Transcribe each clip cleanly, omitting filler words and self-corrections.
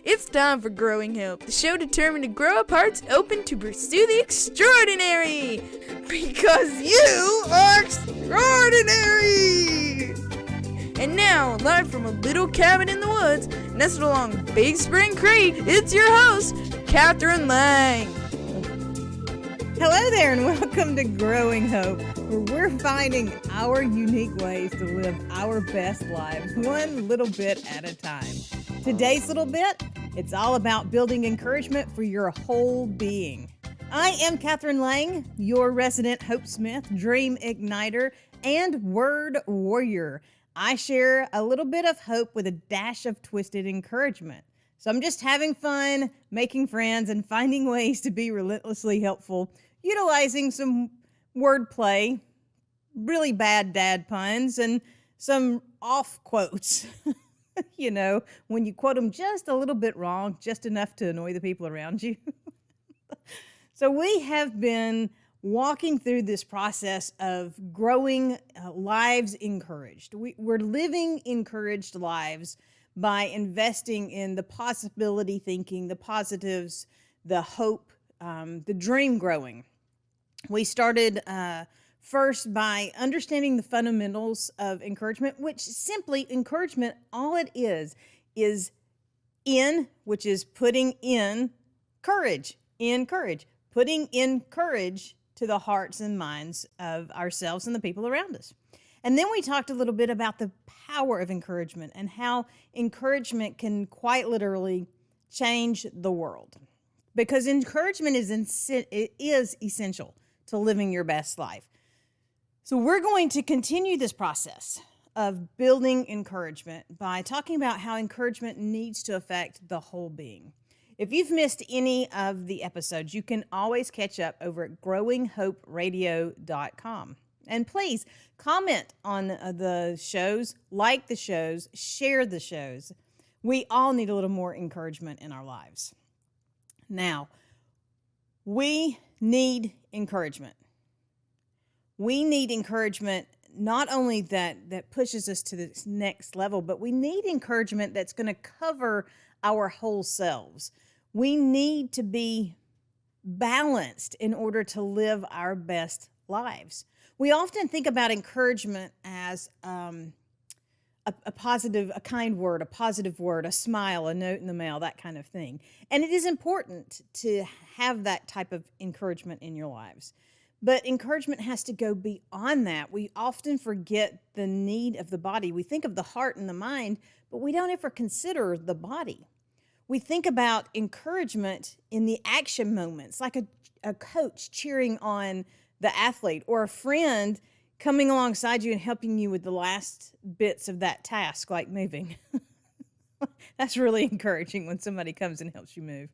It's time for Growing Hope, the show determined to grow up hearts open to pursue the extraordinary. Because you are extraordinary! And now, live from a little cabin in the woods, nestled along Big Spring Creek, it's your host, Kathryn Lang. Hello there, and welcome to Growing Hope, where we're finding our unique ways to live our best lives, one little bit at a time. Today's little bit, it's all about building encouragement for your whole being. I am Kathryn Lang, your resident Hope Smith, dream igniter, and word warrior. I share a little bit of hope with a dash of twisted encouragement. So I'm just having fun, making friends, and finding ways to be relentlessly helpful, utilizing some wordplay, really bad dad puns, and some off quotes. You know, when you quote them just a little bit wrong, just enough to annoy the people around you. So we have been walking through this process of growing lives encouraged. We're living encouraged lives by investing in the possibility thinking, the positives, the hope, the dream growing. We started first by understanding the fundamentals of encouragement, which simply encouragement, all it is in, which is putting in courage, putting in courage to the hearts and minds of ourselves and the people around us. And then we talked a little bit about the power of encouragement and how encouragement can quite literally change the world. Because encouragement is essential to living your best life. So we're going to continue this process of building encouragement by talking about how encouragement needs to affect the whole being. If you've missed any of the episodes, you can always catch up over at growinghoperadio.com. And please comment on the shows, like the shows, share the shows. We all need a little more encouragement in our lives. Now, we need encouragement. We need encouragement not only that pushes us to this next level, but we need encouragement that's going to cover our whole selves. We need to be balanced in order to live our best lives. We often think about encouragement as a positive, a kind word, a positive word, a smile, a note in the mail, that kind of thing. And it is important to have that type of encouragement in your lives. But encouragement has to go beyond that. We often forget the need of the body. We think of the heart and the mind, but we don't ever consider the body. We think about encouragement in the action moments, like a coach cheering on the athlete or a friend coming alongside you and helping you with the last bits of that task, like moving. That's really encouraging when somebody comes and helps you move.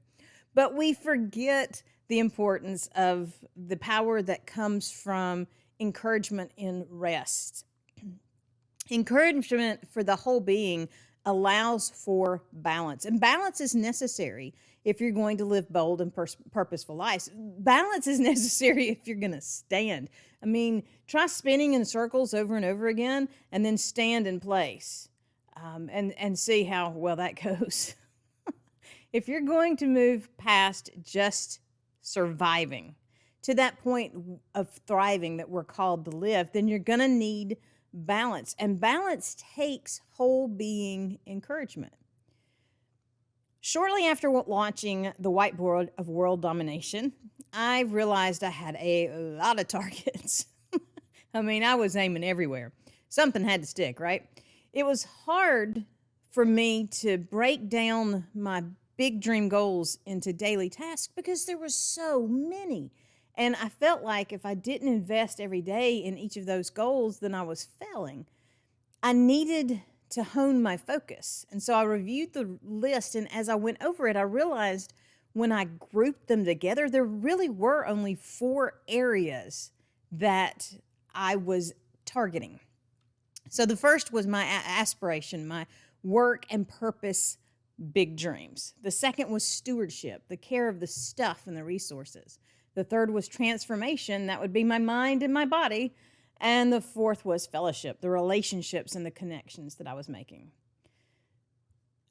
But we forget the importance of the power that comes from encouragement in rest. Encouragement for the whole being allows for balance. And balance is necessary if you're going to live bold and purposeful lives. Balance is necessary if you're going to stand. I mean, try spinning in circles over and over again and then stand in place and see how well that goes. If you're going to move past just surviving to that point of thriving that we're called to live, then you're going to need balance. And balance takes whole being encouragement. Shortly after launching the whiteboard of world domination, I realized I had a lot of targets. I mean, I was aiming everywhere. Something had to stick, right? It was hard for me to break down my big dream goals into daily tasks because there were so many. And I felt like if I didn't invest every day in each of those goals, then I was failing. I needed to hone my focus. And so I reviewed the list, and as I went over it, I realized when I grouped them together, there really were only 4 areas that I was targeting. So the first was my aspiration, my work and purpose big dreams. The second was stewardship, the care of the stuff and the resources. The third was transformation. That would be my mind and my body. And the fourth was fellowship, the relationships and the connections that I was making.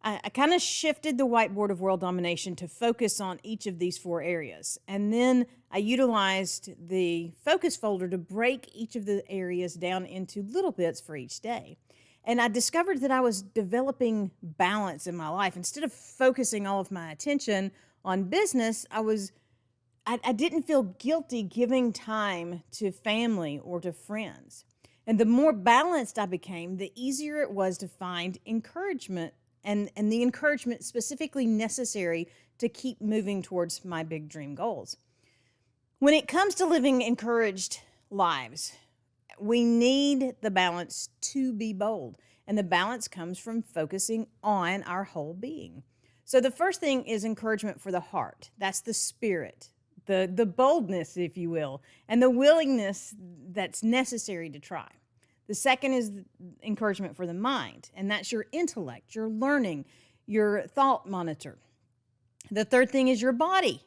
I kind of shifted the whiteboard of world domination to focus on each of these 4 areas. And then I utilized the focus folder to break each of the areas down into little bits for each day. And I discovered that I was developing balance in my life. Instead of focusing all of my attention on business, I didn't feel guilty giving time to family or to friends. And the more balanced I became, the easier it was to find encouragement and the encouragement specifically necessary to keep moving towards my big dream goals. When it comes to living encouraged lives, we need the balance to be bold. And the balance comes from focusing on our whole being. So the first thing is encouragement for the heart. That's the spirit, the boldness, if you will, and the willingness that's necessary to try. The second is encouragement for the mind, and that's your intellect, your learning, your thought monitor. The third thing is your body,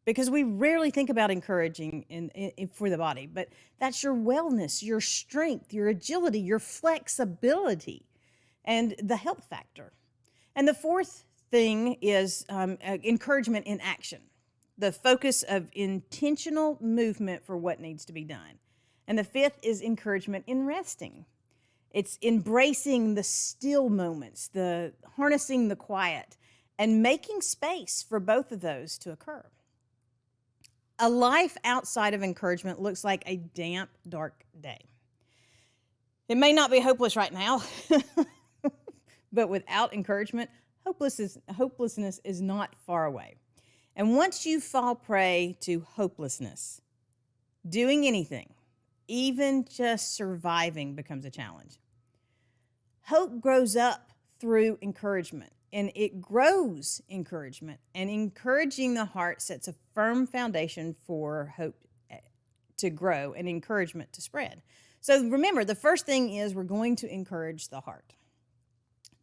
because we rarely think about encouraging for the body, but that's your wellness, your strength, your agility, your flexibility, and the health factor. And the fourth thing is encouragement in action, the focus of intentional movement for what needs to be done. And the fifth is encouragement in resting. It's embracing the still moments, the harnessing the quiet, and making space for both of those to occur. A life outside of encouragement looks like a damp, dark day. It may not be hopeless right now, but without encouragement, hopelessness is not far away. And once you fall prey to hopelessness, doing anything, even just surviving, becomes a challenge. Hope grows up through encouragement, and it grows encouragement. And encouraging the heart sets a firm foundation for hope to grow and encouragement to spread. So remember, the first thing is we're going to encourage the heart.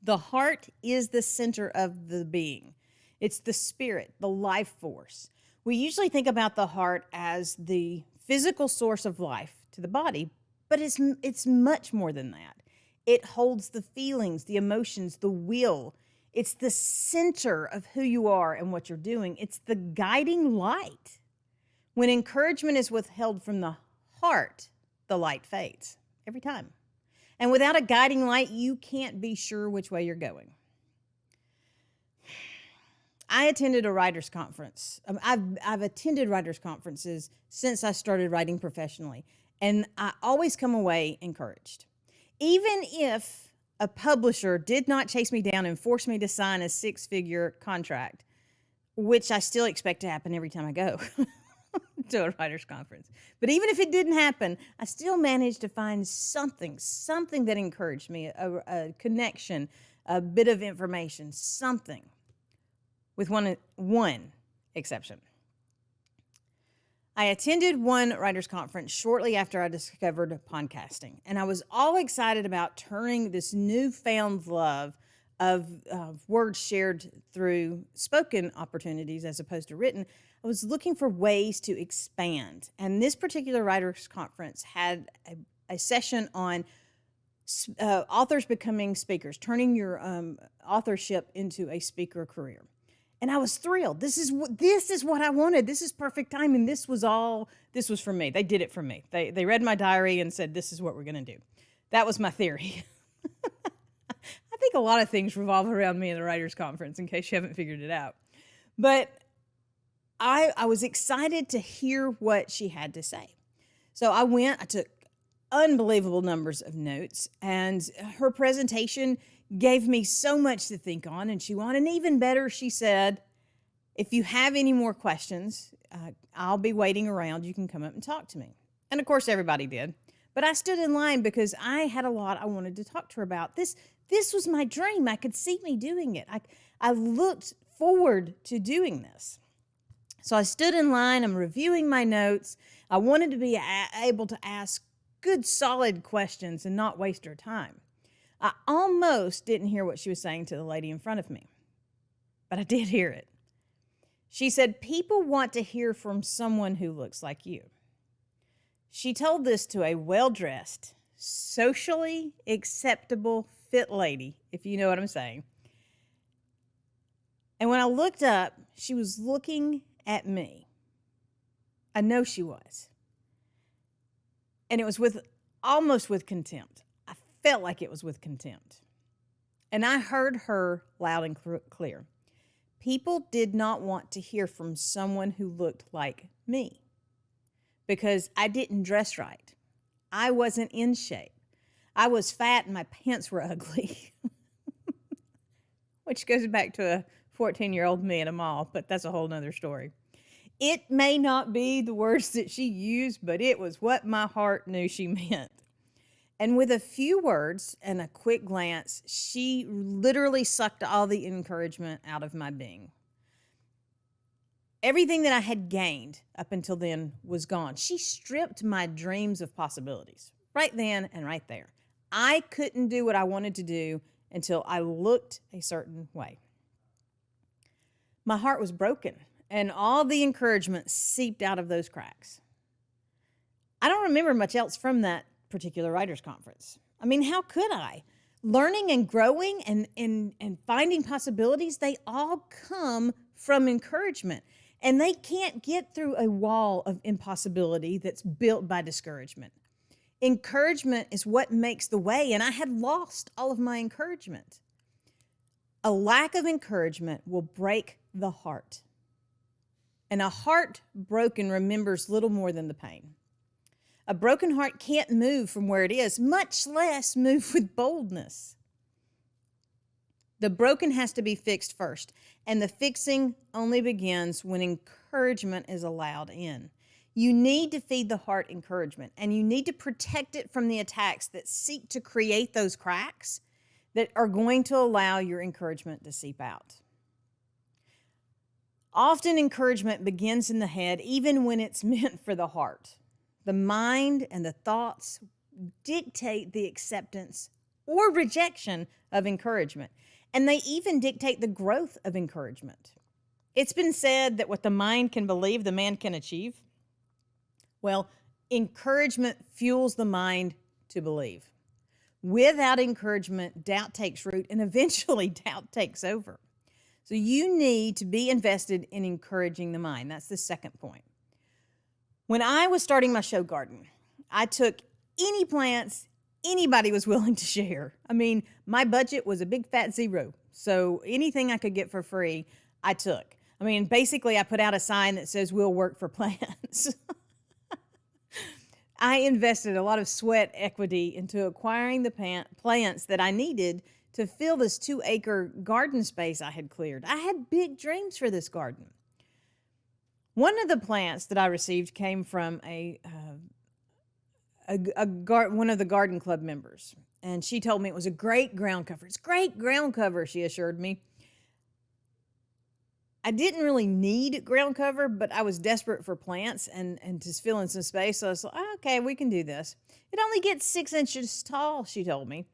The heart is the center of the being. It's the spirit, the life force. We usually think about the heart as the physical source of life to the body, but it's much more than that. It holds the feelings, the emotions, the will. It's the center of who you are and what you're doing. It's the guiding light. When encouragement is withheld from the heart, the light fades every time. And without a guiding light, you can't be sure which way you're going. I attended a writer's conference. I've attended writer's conferences since I started writing professionally, and I always come away encouraged. Even if a publisher did not chase me down and force me to sign a 6-figure contract, which I still expect to happen every time I go to a writer's conference. But even if it didn't happen, I still managed to find something that encouraged me, a connection, a bit of information, something. With one exception. I attended one writer's conference shortly after I discovered podcasting, and I was all excited about turning this newfound love of words shared through spoken opportunities as opposed to written. I was looking for ways to expand, and this particular writer's conference had a session on authors becoming speakers, turning your authorship into a speaker career. And I was thrilled. This is what I wanted. This is perfect timing. This was for me. They did it for me. They read my diary and said, this is what we're going to do. That was my theory. I think a lot of things revolve around me in the writers' conference, in case you haven't figured it out. But I was excited to hear what she had to say. So I took unbelievable numbers of notes, and her presentation gave me so much to think on, and she wanted even better. She said, if you have any more questions, I'll be waiting around. You can come up and talk to me. And of course, everybody did. But I stood in line because I had a lot I wanted to talk to her about. This was my dream. I could see me doing it. I looked forward to doing this. So I stood in line. I'm reviewing my notes. I wanted to be able to ask good, solid questions and not waste her time. I almost didn't hear what she was saying to the lady in front of me, but I did hear it. She said, people want to hear from someone who looks like you. She told this to a well-dressed, socially acceptable, fit lady, if you know what I'm saying. And when I looked up, she was looking at me. I know she was. And it was almost with contempt. I felt like it was with contempt. And I heard her loud and clear. People did not want to hear from someone who looked like me because I didn't dress right. I wasn't in shape. I was fat and my pants were ugly, which goes back to a 14-year-old me at a mall, but that's a whole nother story. It may not be the words that she used, but it was what my heart knew she meant. And with a few words and a quick glance, she literally sucked all the encouragement out of my being. Everything that I had gained up until then was gone. She stripped my dreams of possibilities right then and right there. I couldn't do what I wanted to do until I looked a certain way. My heart was broken, and all the encouragement seeped out of those cracks. I don't remember much else from that particular writers' conference. I mean, how could I? Learning and growing and finding possibilities, they all come from encouragement. And they can't get through a wall of impossibility that's built by discouragement. Encouragement is what makes the way, and I had lost all of my encouragement. A lack of encouragement will break the heart. And a heart broken remembers little more than the pain. A broken heart can't move from where it is, much less move with boldness. The broken has to be fixed first, and the fixing only begins when encouragement is allowed in. You need to feed the heart encouragement, and you need to protect it from the attacks that seek to create those cracks that are going to allow your encouragement to seep out. Often encouragement begins in the head, even when it's meant for the heart. The mind and the thoughts dictate the acceptance or rejection of encouragement, and they even dictate the growth of encouragement. It's been said that what the mind can believe, the man can achieve. Well, encouragement fuels the mind to believe. Without encouragement, doubt takes root, and eventually doubt takes over. So you need to be invested in encouraging the mind. That's the second point. When I was starting my show garden, I took any plants anybody was willing to share. I mean, my budget was a big fat zero. So anything I could get for free, I took. I mean, basically, I put out a sign that says, "We'll work for plants." I invested a lot of sweat equity into acquiring the plants that I needed to fill this 2-acre garden space I had cleared. I had big dreams for this garden. One of the plants that I received came from one of the garden club members, and she told me it was a great ground cover. It's great ground cover, she assured me. I didn't really need ground cover, but I was desperate for plants and just fill in some space. So I was like, oh, okay, we can do this. It only gets 6 inches tall, she told me.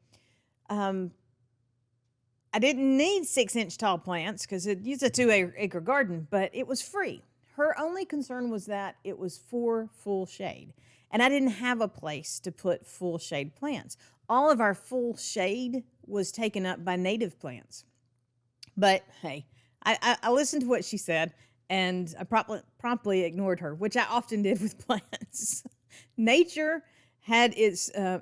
I didn't need 6-inch tall plants because it's a 2-acre garden, but it was free. Her only concern was that it was for full shade, and I didn't have a place to put full shade plants. All of our full shade was taken up by native plants. But hey, I listened to what she said, and I promptly ignored her, which I often did with plants. Nature had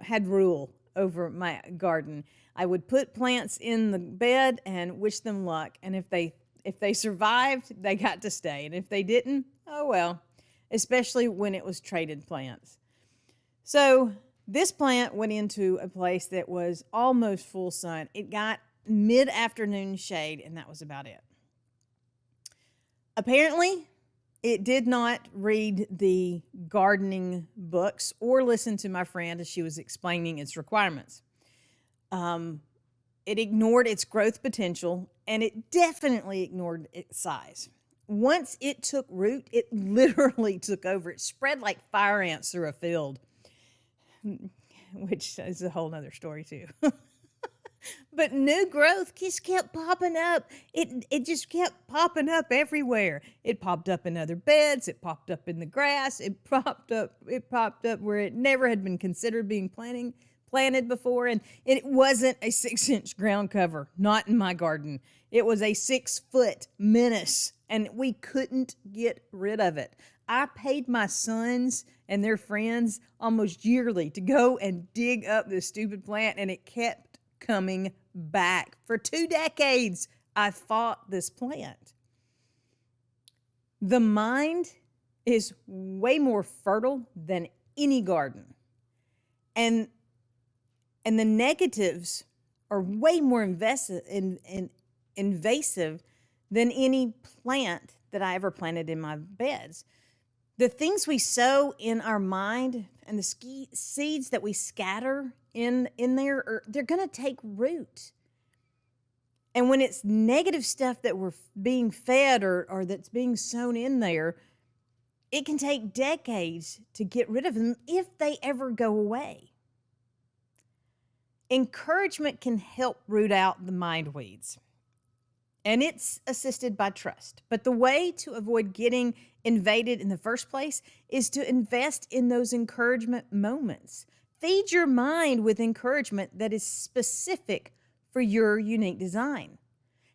had rule over my garden. I would put plants in the bed and wish them luck, and if they survived, they got to stay, and if they didn't, oh well, especially when it was traded plants. So this plant went into a place that was almost full sun. It got mid-afternoon shade, and that was about it. Apparently, it did not read the gardening books or listen to my friend as she was explaining its requirements. It ignored its growth potential, and it definitely ignored its size. Once it took root, it literally took over. It spread like fire ants through a field, which is a whole nother story too. But new growth just kept popping up. It just kept popping up everywhere. It popped up in other beds. It popped up in the grass. It popped up where it never had been considered being planted before. And it wasn't a 6-inch ground cover, not in my garden. It was a 6-foot menace, and we couldn't get rid of it. I paid my sons and their friends almost yearly to go and dig up this stupid plant, and it kept coming back. For 2 decades, I fought this plant. The mind is way more fertile than any garden. And the negatives are way more invasive than any plant that I ever planted in my beds. The things we sow in our mind and the seeds that we scatter in there, they're going to take root. And when it's negative stuff that we're being fed or that's being sown in there, it can take decades to get rid of them if they ever go away. Encouragement can help root out the mind weeds, and it's assisted by trust. But the way to avoid getting invaded in the first place is to invest in those encouragement moments. Feed your mind with encouragement that is specific for your unique design.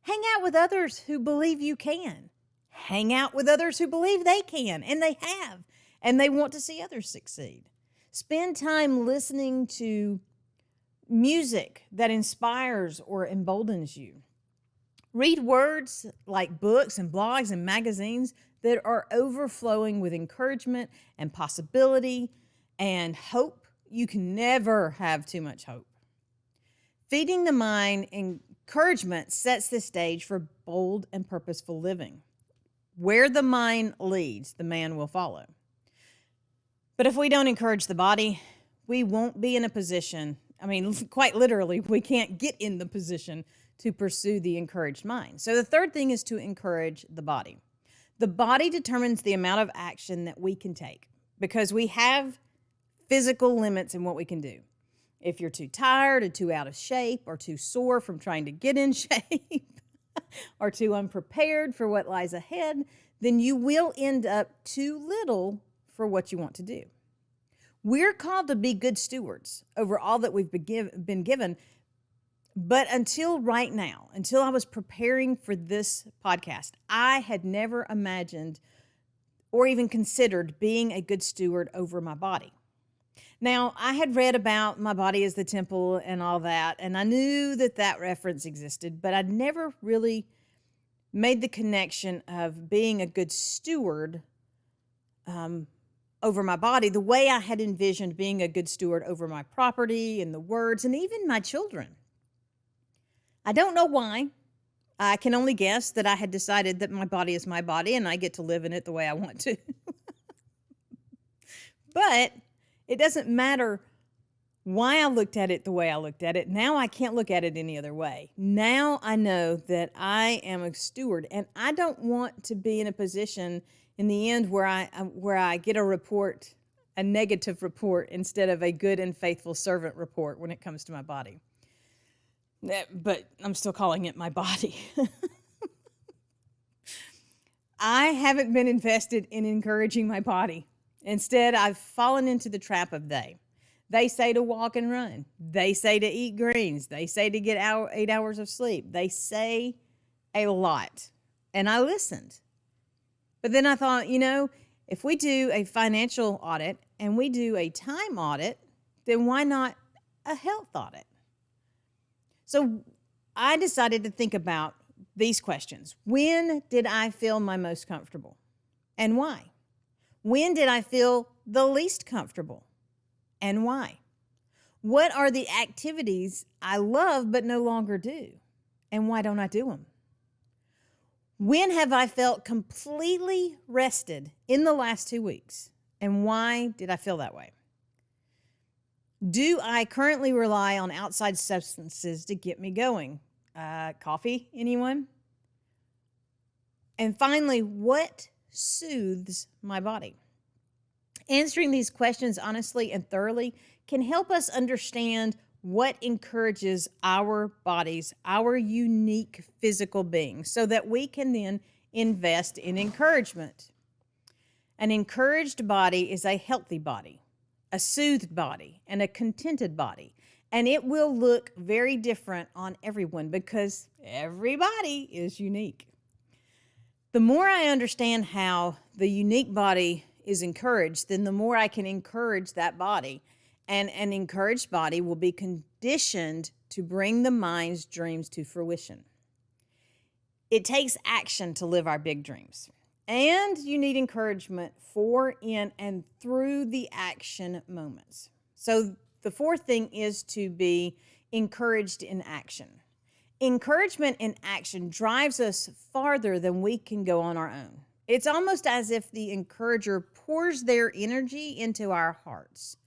Hang out with others who believe you can. Hang out with others who believe they can, and they have, and they want to see others succeed. Spend time listening to music that inspires or emboldens you. Read words like books and blogs and magazines that are overflowing with encouragement and possibility and hope. You can never have too much hope. Feeding the mind encouragement sets the stage for bold and purposeful living. Where the mind leads, the man will follow. But if we don't encourage the body, we won't be in a position, quite literally, we can't get in the position to pursue the encouraged mind. So the third thing is to encourage the body. The body determines the amount of action that we can take because we have physical limits in what we can do. If you're too tired or too out of shape or too sore from trying to get in shape or too unprepared for what lies ahead, then you will end up too little for what you want to do. We're called to be good stewards over all that we've been given. But until right now, until I was preparing for this podcast, I had never imagined or even considered being a good steward over my body. Now, I had read about my body as the temple and all that, and I knew that reference existed, but I'd never really made the connection of being a good steward over my body the way I had envisioned being a good steward over my property and the words and even my children. I don't know why. I can only guess that I had decided that my body is my body and I get to live in it the way I want to. But it doesn't matter why I looked at it the way I looked at it. Now I can't look at it any other way. Now I know that I am a steward, and I don't want to be in a position in the end where I get a negative report instead of a good and faithful servant report when it comes to my body. But I'm still calling it my body. I haven't been invested in encouraging my body. Instead, I've fallen into the trap of they. They say to walk and run. They say to eat greens. They say to get 8 hours of sleep. They say a lot. And I listened. But then I thought, if we do a financial audit and we do a time audit, then why not a health audit? So I decided to think about these questions. When did I feel my most comfortable? And why? When did I feel the least comfortable? And why? What are the activities I love but no longer do? And why don't I do them? When have I felt completely rested in the last 2 weeks? And why did I feel that way? Do I currently rely on outside substances to get me going? Coffee, anyone? And finally, what soothes my body? Answering these questions honestly and thoroughly can help us understand what encourages our bodies, our unique physical being, so that we can then invest in encouragement. An encouraged body is a healthy body, a soothed body, and a contented body. And it will look very different on everyone because everybody is unique. The more I understand how the unique body is encouraged, then the more I can encourage that body. And an encouraged body will be conditioned to bring the mind's dreams to fruition. It takes action to live our big dreams. And you need encouragement for, in, and through the action moments. So the fourth thing is to be encouraged in action. Encouragement in action drives us farther than we can go on our own. It's almost as if the encourager pours their energy into our hearts.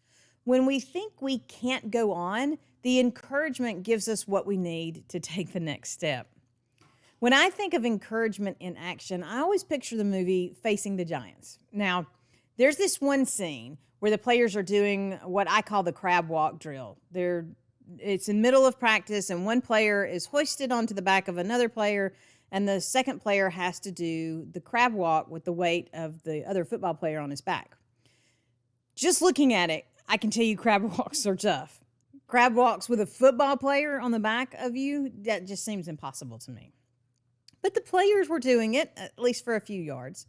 When we think we can't go on, the encouragement gives us what we need to take the next step. When I think of encouragement in action, I always picture the movie Facing the Giants. Now, there's this one scene where the players are doing what I call the crab walk drill. It's in the middle of practice, and one player is hoisted onto the back of another player, and the second player has to do the crab walk with the weight of the other football player on his back. Just looking at it, I can tell you crab walks are tough. Crab walks with a football player on the back of you, that just seems impossible to me. But the players were doing it, at least for a few yards.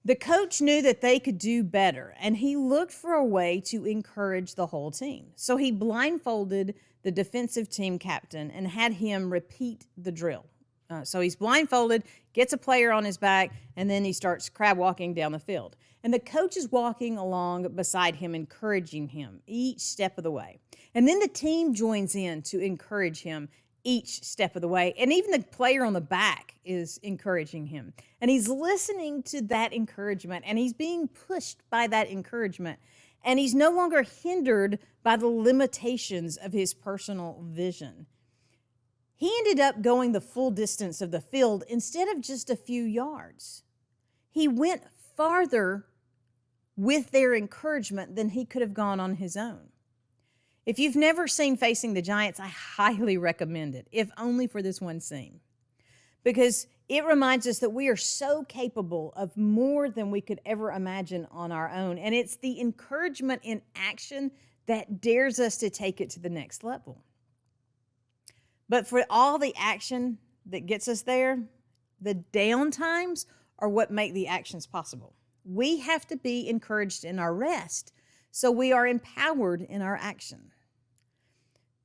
The coach knew that they could do better, and he looked for a way to encourage the whole team. So he blindfolded the defensive team captain and had him repeat the drill. So he's blindfolded, gets a player on his back, and then he starts crab walking down the field. And the coach is walking along beside him, encouraging him each step of the way. And then the team joins in to encourage him each step of the way. And even the player on the back is encouraging him. And he's listening to that encouragement, and he's being pushed by that encouragement. And he's no longer hindered by the limitations of his personal vision. He ended up going the full distance of the field instead of just a few yards. He went farther with their encouragement than he could have gone on his own. If you've never seen Facing the Giants, I highly recommend it, if only for this one scene, because it reminds us that we are so capable of more than we could ever imagine on our own. And it's the encouragement in action that dares us to take it to the next level. But for all the action that gets us there, the down times are what make the actions possible. We have to be encouraged in our rest, so we are empowered in our action.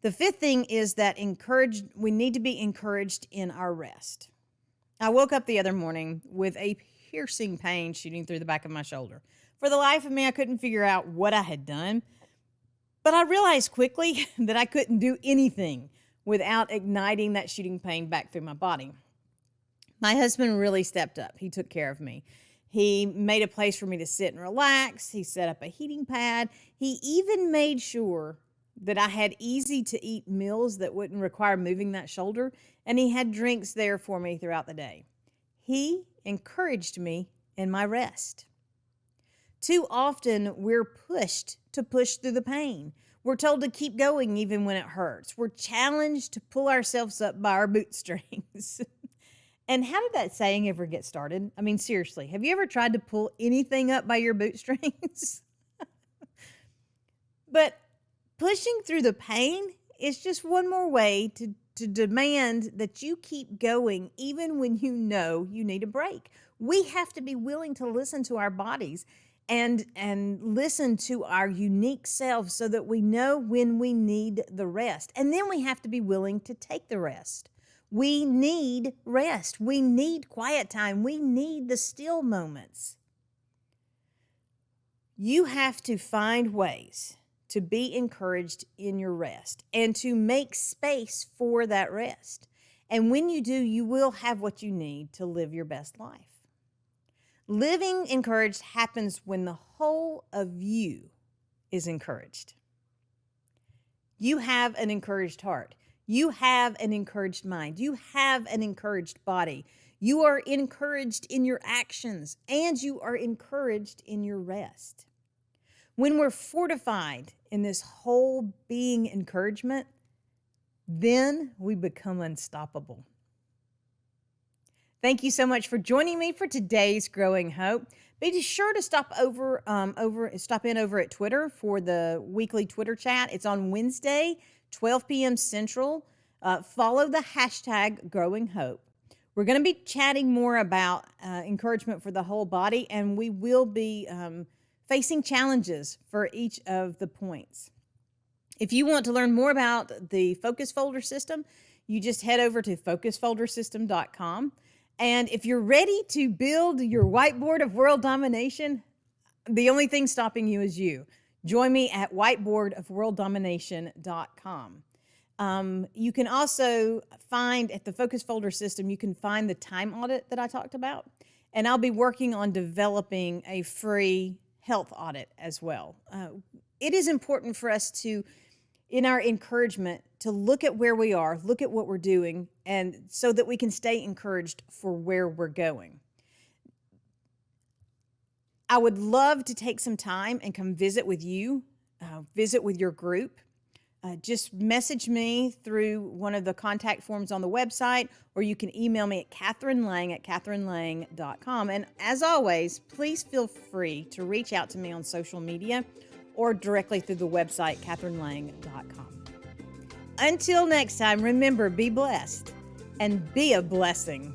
The fifth thing is that we need to be encouraged in our rest. I woke up the other morning with a piercing pain shooting through the back of my shoulder. For the life of me, I couldn't figure out what I had done, but I realized quickly that I couldn't do anything without igniting that shooting pain back through my body. My husband really stepped up. He took care of me. He made a place for me to sit and relax. He set up a heating pad. He even made sure that I had easy-to-eat meals that wouldn't require moving that shoulder, and he had drinks there for me throughout the day. He encouraged me in my rest. Too often, we're pushed to push through the pain. We're told to keep going even when it hurts. We're challenged to pull ourselves up by our bootstrings. And how did that saying ever get started? I mean, seriously, have you ever tried to pull anything up by your bootstrings? But pushing through the pain is just one more way to demand that you keep going even when you know you need a break. We have to be willing to listen to our bodies and listen to our unique selves so that we know when we need the rest. And then we have to be willing to take the rest. We need rest. We need quiet time. We need the still moments. You have to find ways to be encouraged in your rest and to make space for that rest. And when you do, you will have what you need to live your best life. Living encouraged happens when the whole of you is encouraged. You have an encouraged heart. You have an encouraged mind. You have an encouraged body. You are encouraged in your actions, and you are encouraged in your rest. When we're fortified in this whole being encouragement, then we become unstoppable. Thank you so much for joining me for today's Growing Hope. Be sure to stop in over at Twitter for the weekly Twitter chat. It's on Wednesday, 12 p.m. Central. Follow the hashtag Growing Hope. We're going to be chatting more about encouragement for the whole body, and we will be facing challenges for each of the points. If you want to learn more about the Focus Folder System, you just head over to focusfoldersystem.com. And if you're ready to build your whiteboard of world domination, the only thing stopping you is you. Join me at whiteboardofworlddomination.com. You can also find at the Focus Folder System, you can find the time audit that I talked about. And I'll be working on developing a free health audit as well. It is important for us to, in our encouragement, to look at where we are, look at what we're doing, and so that we can stay encouraged for where we're going. I would love to take some time and come visit with you, visit with your group. Just message me through one of the contact forms on the website, or you can email me at kathrynlang@kathrynlang.com. And as always, please feel free to reach out to me on social media or directly through the website, kathrynlang.com. Until next time, remember, be blessed and be a blessing.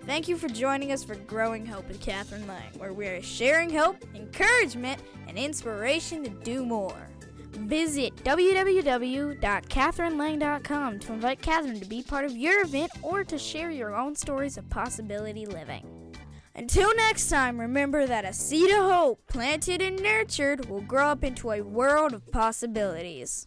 Thank you for joining us for Growing Hope with Kathryn Lang, where we are sharing hope, encouragement, and inspiration to do more. Visit www.kathrynlang.com to invite Kathryn to be part of your event or to share your own stories of possibility living. Until next time, remember that a seed of hope planted and nurtured will grow up into a world of possibilities.